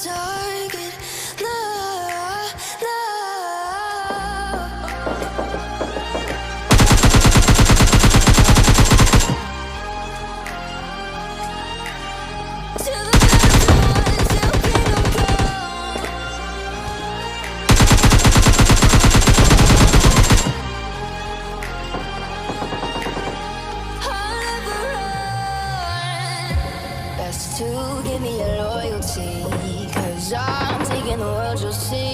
target. No, no. To the best ones, you can go. I'll never run. Best to give me your loyalty, 'cause I'm taking the world, you'll see.